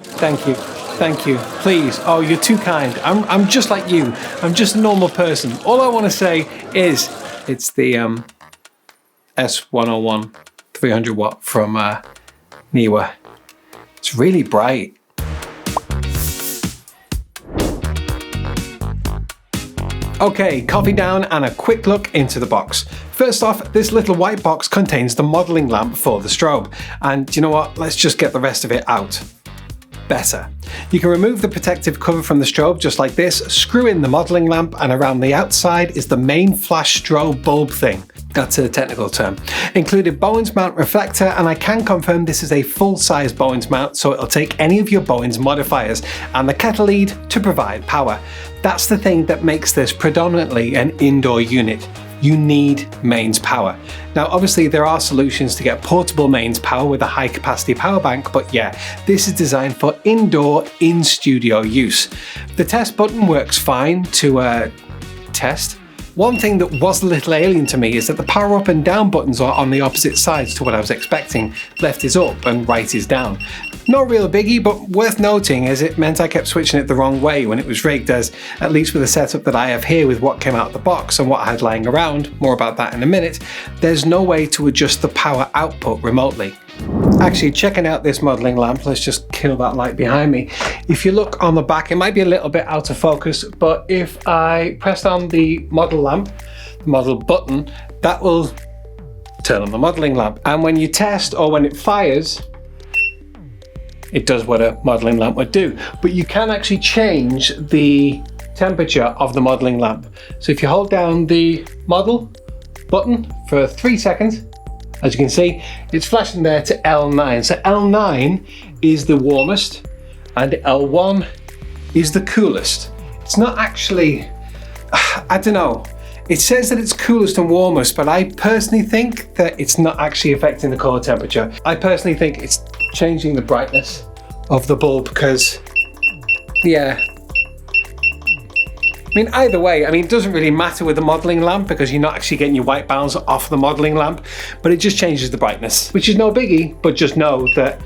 Thank you. Thank you. Please. Oh, you're too kind. I'm just like you. I'm just a normal person. All I want to say is it's the S101 300 watt from Neewer. It's really bright. Okay, coffee down and a quick look into the box. First off, this little white box contains the modelling lamp for the strobe. And you know what? Let's just get the rest of it out. Better. You can remove the protective cover from the strobe just like this, screw in the modelling lamp, and around the outside is the main flash strobe bulb thing. That's a technical term. Included Bowens mount reflector, and I can confirm this is a full-size Bowens mount, so it'll take any of your Bowens modifiers and the kettle lead to provide power. That's the thing that makes this predominantly an indoor unit. You need mains power. Now obviously there are solutions to get portable mains power with a high capacity power bank, but yeah, this is designed for indoor, in-studio use. The test button works fine to test. One thing that was a little alien to me is that the power up and down buttons are on the opposite sides to what I was expecting. Left is up and right is down. Not a real biggie, but worth noting as it meant I kept switching it the wrong way when it was rigged, as at least with the setup that I have here with what came out of the box and what I had lying around, more about that in a minute, there's no way to adjust the power output remotely. Actually, checking out this modelling lamp, let's just kill that light behind me. If you look on the back, it might be a little bit out of focus, but if I press on the model lamp, the model button, that will turn on the modelling lamp. And when you test or when it fires, it does what a modelling lamp would do. But you can actually change the temperature of the modelling lamp. So if you hold down the model button for 3 seconds, as you can see, it's flashing there to L9. So L9 is the warmest and L1 is the coolest. It's not actually, I don't know. It says that it's coolest and warmest, but I personally think that it's not actually affecting the core temperature. I personally think it's changing the brightness of the bulb because, yeah. I mean, either way, it doesn't really matter with the modelling lamp because you're not actually getting your white balance off the modelling lamp, but it just changes the brightness, which is no biggie, but just know that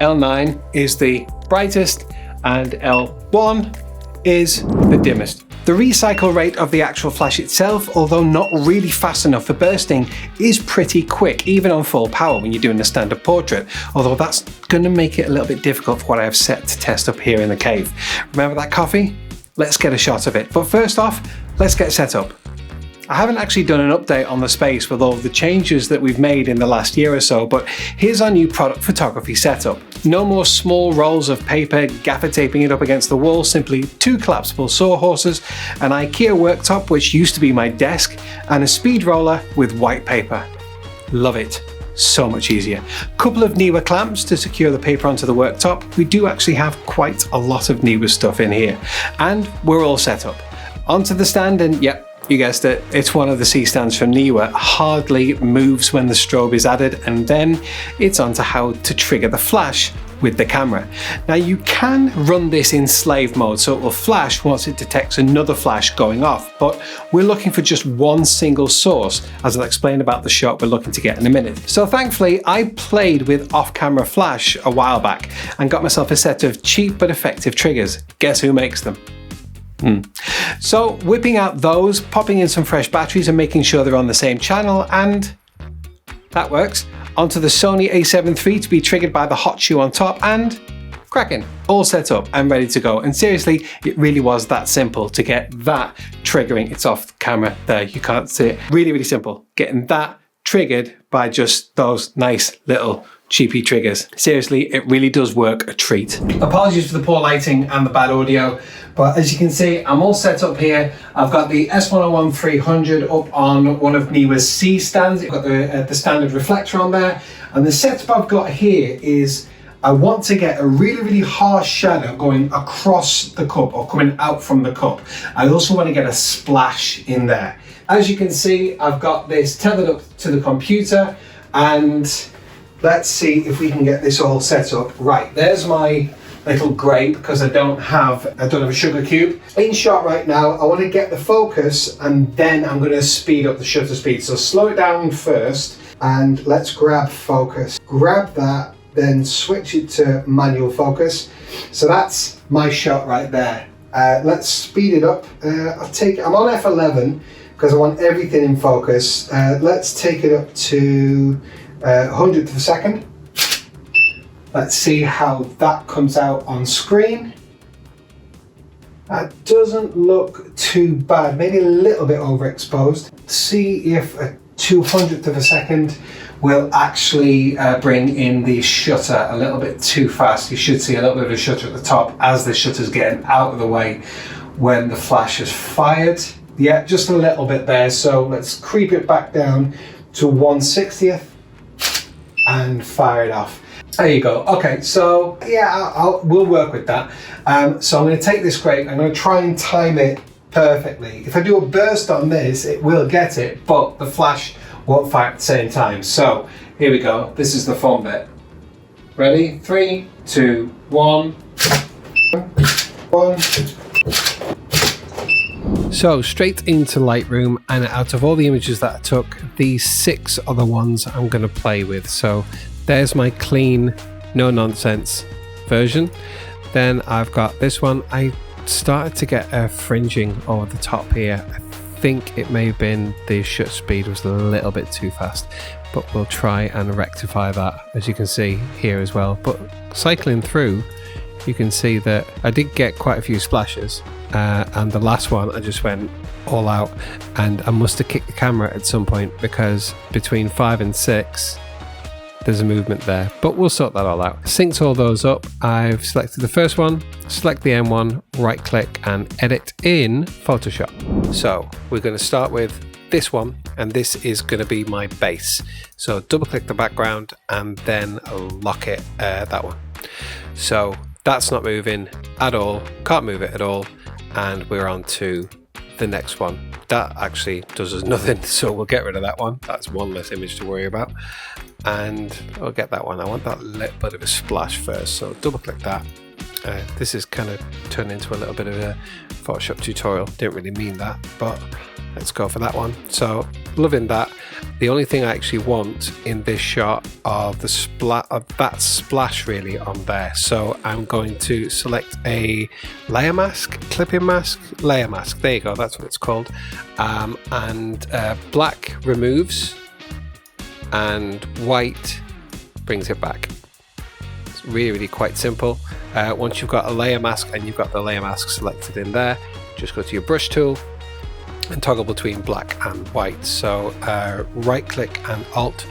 L9 is the brightest and L1 is the dimmest. The recycle rate of the actual flash itself, although not really fast enough for bursting, is pretty quick, even on full power when you're doing a standard portrait, although that's going to make it a little bit difficult for what I have set to test up here in the cave. Remember that coffee? Let's get a shot of it. But first off, let's get set up. I haven't actually done an update on the space with all of the changes that we've made in the last year or so, but here's our new product photography setup. No more small rolls of paper, gaffer taping it up against the wall, simply 2 collapsible sawhorses, an IKEA worktop which used to be my desk, and a speed roller with white paper. Love it. So much easier. Couple of Neewer clamps to secure the paper onto the worktop. We do actually have quite a lot of Neewer stuff in here. And we're all set up. Onto the stand and yep, you guessed it, it's one of the C stands from Neewer. Hardly moves when the strobe is added, and then it's onto how to trigger the flash with the camera. Now you can run this in slave mode, so it will flash once it detects another flash going off, but we're looking for just one single source, as I'll explain about the shot we're looking to get in a minute. So thankfully, I played with off-camera flash a while back and got myself a set of cheap but effective triggers. Guess who makes them? So whipping out those, popping in some fresh batteries and making sure they're on the same channel, and that works. Onto the Sony a7 III to be triggered by the hot shoe on top, and cracking, all set up and ready to go. And seriously, it really was that simple to get that triggering. It's off camera there, you can't see it. Really, really simple. Getting that triggered by just those nice little cheapy triggers. Seriously, it really does work a treat. Apologies for the poor lighting and the bad audio, but as you can see, I'm all set up here. I've got the S101 300 up on one of Neewer's C stands. I've got the standard reflector on there, and the setup I've got here is I want to get a really, really harsh shadow going across the cup or coming out from the cup. I also want to get a splash in there. As you can see, I've got this tethered up to the computer, and let's see if we can get this all set up. Right, there's my little grate because I don't have a sugar cube. In shot right now, I want to get the focus and then I'm going to speed up the shutter speed. So slow it down first and let's grab focus. Grab that then switch it to manual focus. So that's my shot right there. Let's speed it up. I'm on F11 because I want everything in focus. Let's take it up to 100th of a second. Let's see how that comes out on screen. That doesn't look too bad, maybe a little bit overexposed. See if a 200th of a second will actually bring in the shutter a little bit too fast. You should see a little bit of a shutter at the top as the shutter's getting out of the way when the flash is fired. Yeah, just a little bit there. So let's creep it back down to 1/60th and fire it off. There you go. Okay, so yeah, we'll work with that. So I'm going to take this grape, I'm going to try and time it perfectly. If I do a burst on this, it will get it, but the flash won't fire at the same time. So here we go. This is the fun bit. Ready? 3, 2, 1. So straight into Lightroom, and out of all the images that I took, these 6 are the ones I'm going to play with. So there's my clean, no nonsense version. Then I've got this one. I started to get a fringing over the top here. I think it may have been the shutter speed was a little bit too fast, but we'll try and rectify that, as you can see here as well. But cycling through, you can see that I did get quite a few splashes, and the last one I just went all out, and I must have kicked the camera at some point, because between 5 and 6 there's a movement there, but we'll sort that all out. Synced all those up. I've selected the first one, select the M1, right click and edit in Photoshop. So we're going to start with this one, and this is going to be my base. So double click the background and then lock it, that one. So that's not moving at all, can't move it at all, and we're on to the next one. That actually does us nothing, so we'll get rid of that one. That's one less image to worry about. And I'll get that one. I want that little bit of a splash first, so double click that. This is kind of turned into a little bit of a Photoshop tutorial. Didn't really mean that, but let's go for that one. So loving that. The only thing I actually want in this shot are that splash really on there. So I'm going to select a layer mask, clipping mask, layer mask. There you go, that's what it's called. And black removes, and white brings it back. It's really quite simple. Once you've got a layer mask and you've got the layer mask selected in there, just go to your brush tool and toggle between black and white. So right click and alt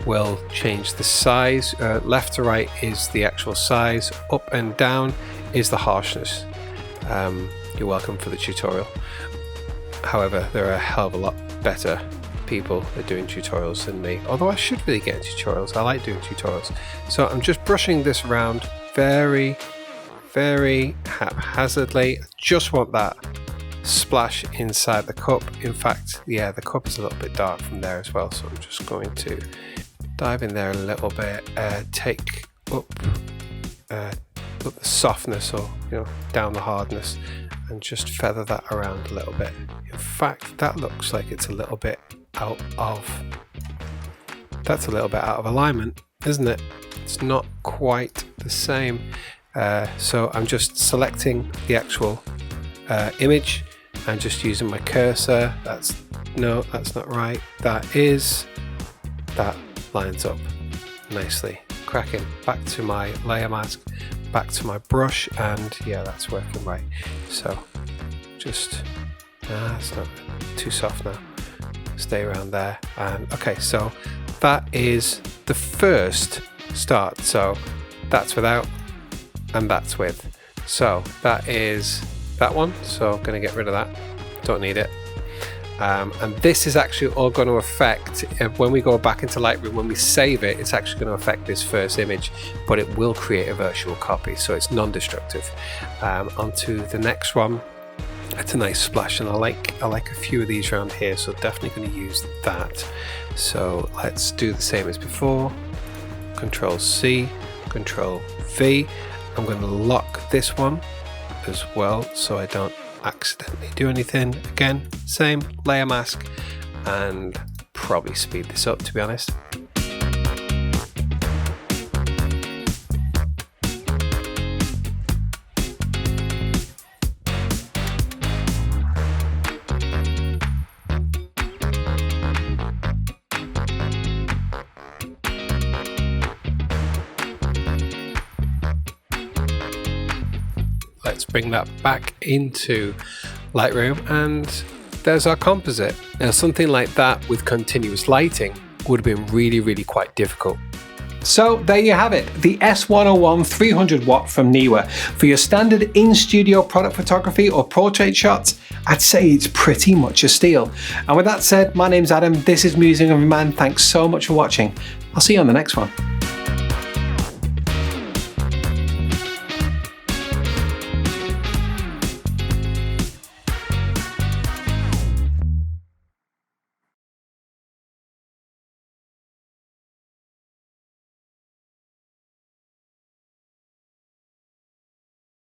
will change the size. Left to right is the actual size, up and down is the harshness. You're welcome for the tutorial. However, there are a hell of a lot better people that are doing tutorials than me, although I should really get into tutorials. I like doing tutorials. So I'm just brushing this around very haphazardly. I just want that splash inside the cup. In fact, yeah, the cup is a little bit dark from there as well, so I'm just going to dive in there a little bit, take up the softness, or down the hardness, and just feather that around a little bit. In fact, that looks like it's a little bit out of alignment, isn't it? It's not quite the same. So I'm just selecting the actual image and just using my cursor. That's not right. That lines up nicely. Cracking. Back to my layer mask, back to my brush, and yeah, that's working right. So just it's not too soft now. Stay around there. And okay, so that is the first start. So that's without and that's with. So that is that one. So I'm going to get rid of that. Don't need it. And this is actually all going to affect, when we go back into Lightroom, when we save it, it's actually going to affect this first image, but it will create a virtual copy, so it's non-destructive. Onto the next one. It's a nice splash, and I like a few of these around here, so definitely going to use that. So let's do the same as before. Control C, Control V. I'm going to lock this one as well, so I don't accidentally do anything. Again, same layer mask, and probably speed this up, to be honest. let's bring that back into Lightroom, and there's our composite. Now something like that with continuous lighting would have been really quite difficult. So there you have it, the S101 300 watt from Neewer. For your standard in-studio product photography or portrait shots, I'd say it's pretty much a steal. And with that said, my name's Adam, this is Musing of a Man, thanks so much for watching. I'll see you on the next one.